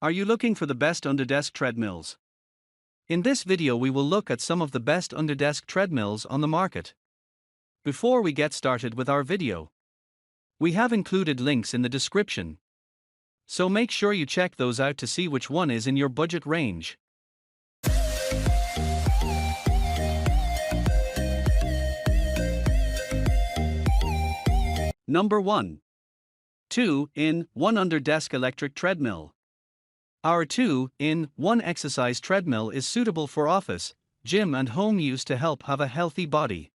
Are you looking for the best under-desk treadmills? In this video we will look at some of the best under-desk treadmills on the market. Before we get started with our video, we have included links in the description, so make sure you check those out to see which one is in your budget range. Number 1. 2-in-1 Under-Desk Electric Treadmill. Our 2-in-1 exercise treadmill is suitable for office, gym and home use to help have a healthy body.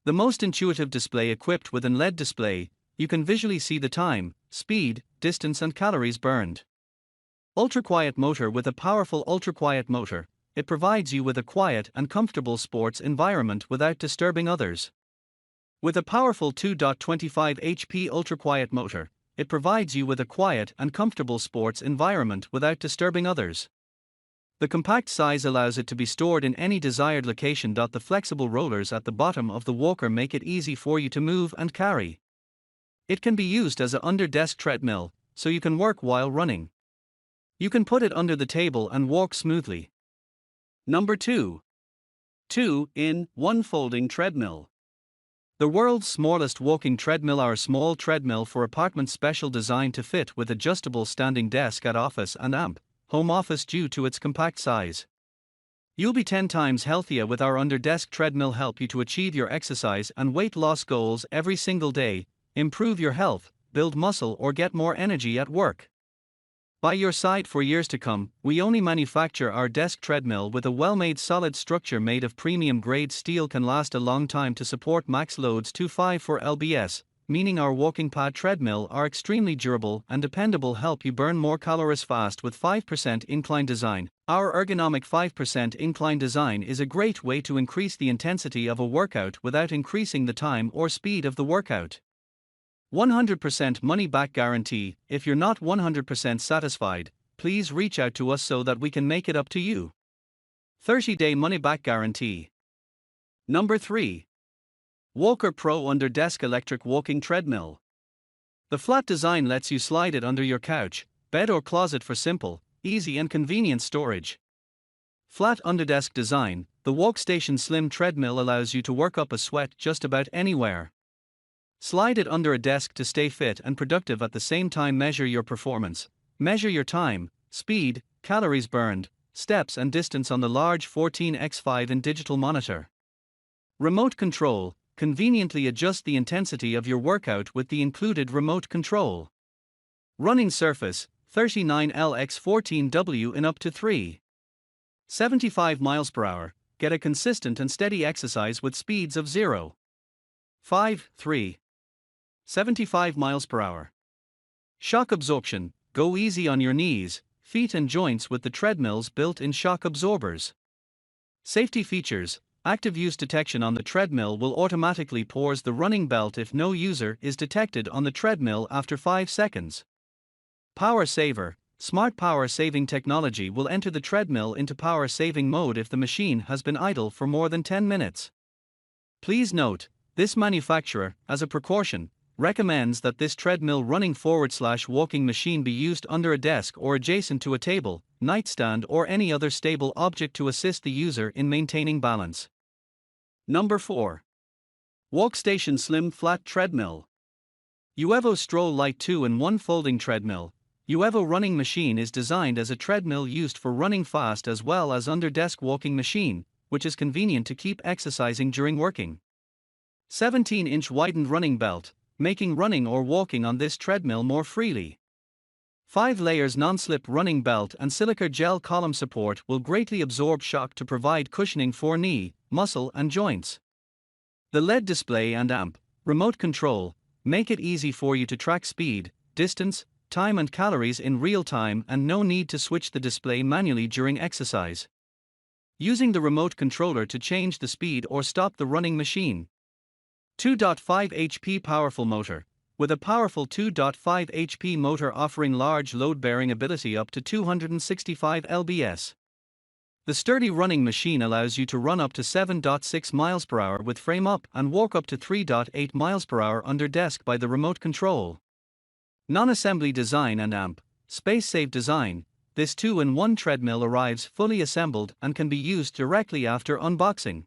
The most intuitive display equipped with an LED display, you can visually see the time, speed, distance and calories burned. Ultra-quiet motor. With a powerful ultra-quiet motor, it provides you with a quiet and comfortable sports environment without disturbing others. With a powerful 2.25 HP ultra-quiet motor, it provides you with a quiet and comfortable sports environment without disturbing others. The compact size allows it to be stored in any desired location. The flexible rollers at the bottom of the walker make it easy for you to move and carry. It can be used as an under-desk treadmill, so you can work while running. You can put it under the table and walk smoothly. Number 2. 2-in-1 Folding Treadmill. The world's smallest walking treadmill. Our small treadmill for apartment, special, designed to fit with adjustable standing desk at office and home office due to its compact size. You'll be 10 times healthier with our under-desk treadmill. Help you to achieve your exercise and weight loss goals every single day, improve your health, build muscle or get more energy at work. By your side for years to come. We only manufacture our desk treadmill with a well-made solid structure made of premium grade steel. Can last a long time to support max loads 254 lbs, meaning our walking pad treadmill are extremely durable and dependable. Help you burn more calories fast with 5% incline design. Our ergonomic 5% incline design is a great way to increase the intensity of a workout without increasing the time or speed of the workout. 100% money-back guarantee. If you're not 100% satisfied, please reach out to us so that we can make it up to you. 30-day money-back guarantee. Number 3. Walker Pro Under-Desk Electric Walking Treadmill. The flat design lets you slide it under your couch, bed or closet for simple, easy and convenient storage. Flat underdesk design. The Walkstation slim treadmill allows you to work up a sweat just about anywhere. Slide it under a desk to stay fit and productive at the same time. Measure your performance. Measure your time, speed, calories burned, steps and distance on the large 14x5-in digital monitor. Remote control. Conveniently adjust the intensity of your workout with the included remote control. Running surface, 39L x14W in up to 3.75 miles per hour. Get a consistent and steady exercise with speeds of 0.5375 miles per hour. Shock absorption. Go easy on your knees, feet and joints with the treadmill's built-in shock absorbers. Safety features. Active use detection. On the treadmill will automatically pause the running belt if no user is detected on the treadmill after 5 seconds. Power saver. Smart power saving technology will enter the treadmill into power saving mode if the machine has been idle for more than 10 minutes. Please note, this manufacturer, as a precaution, recommends that this treadmill running/walking machine be used under a desk or adjacent to a table, nightstand or any other stable object to assist the user in maintaining balance. Number 4. Walkstation Slim Flat Treadmill. Uevo Stroll Light 2-in-1 Folding Treadmill. Uevo running machine is designed as a treadmill used for running fast as well as under-desk walking machine, which is convenient to keep exercising during working. 17-inch widened running belt, making running or walking on this treadmill more freely. 5 layers non-slip running belt and silica gel column support will greatly absorb shock to provide cushioning for knee, muscle and joints. The LED display and remote control make it easy for you to track speed, distance, time and calories in real time and no need to switch the display manually during exercise. Using the remote controller to change the speed or stop the running machine. 2.5 HP powerful motor. With a powerful 2.5 HP motor offering large load-bearing ability up to 265 lbs. The sturdy running machine allows you to run up to 7.6 miles per hour with frame up and walk up to 3.8 miles per hour under desk by the remote control. Non-assembly design and space-save design. this 2-in-1 treadmill arrives fully assembled and can be used directly after unboxing.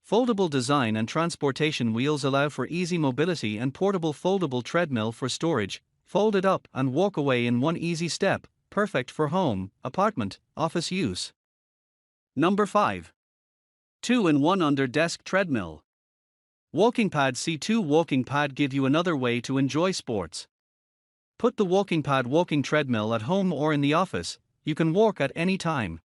Foldable design and transportation wheels allow for easy mobility, and portable foldable treadmill for storage, fold it up and walk away in one easy step, perfect for home, apartment, office use. Number 5. 2-in-1 under-desk treadmill. Walking Pad C2 Walking Pad give you another way to enjoy sports. Put the Walking Pad walking treadmill at home or in the office, you can walk at any time.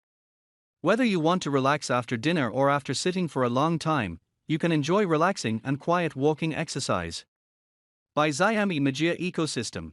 Whether you want to relax after dinner or after sitting for a long time, you can enjoy relaxing and quiet walking exercise. By Xiaomi Magia Ecosystem.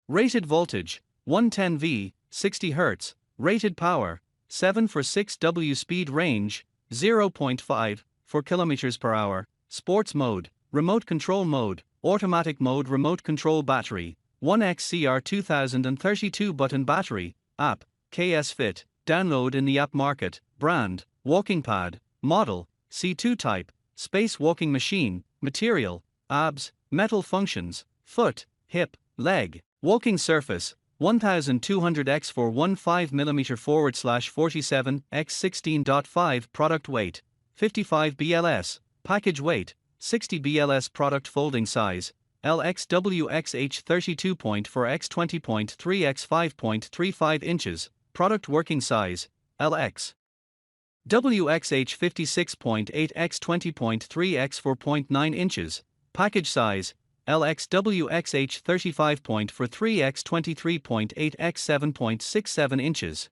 Rated voltage, 110V, 60 Hz, rated power, 7 for 6W speed range, 0.5 for km/h, sports mode, remote control mode, automatic mode, remote control battery, 1XCR 2032 button battery, app, KS Fit, download in the app market, brand, Walking Pad, model, C2 type, space walking machine, material, abs, metal functions, foot, hip, leg, walking surface, 1200x 415mm /47 x 16.5 product weight, 55 BLS, package weight, 60 BLS product folding size, LXWXH 32.4 x 20.3 x 5.35 inches, product working size, LX. WXH 56.8 x 20.3 x 4.9 inches, package size, LXWXH 35.43 x 23.8 x 7.67 inches.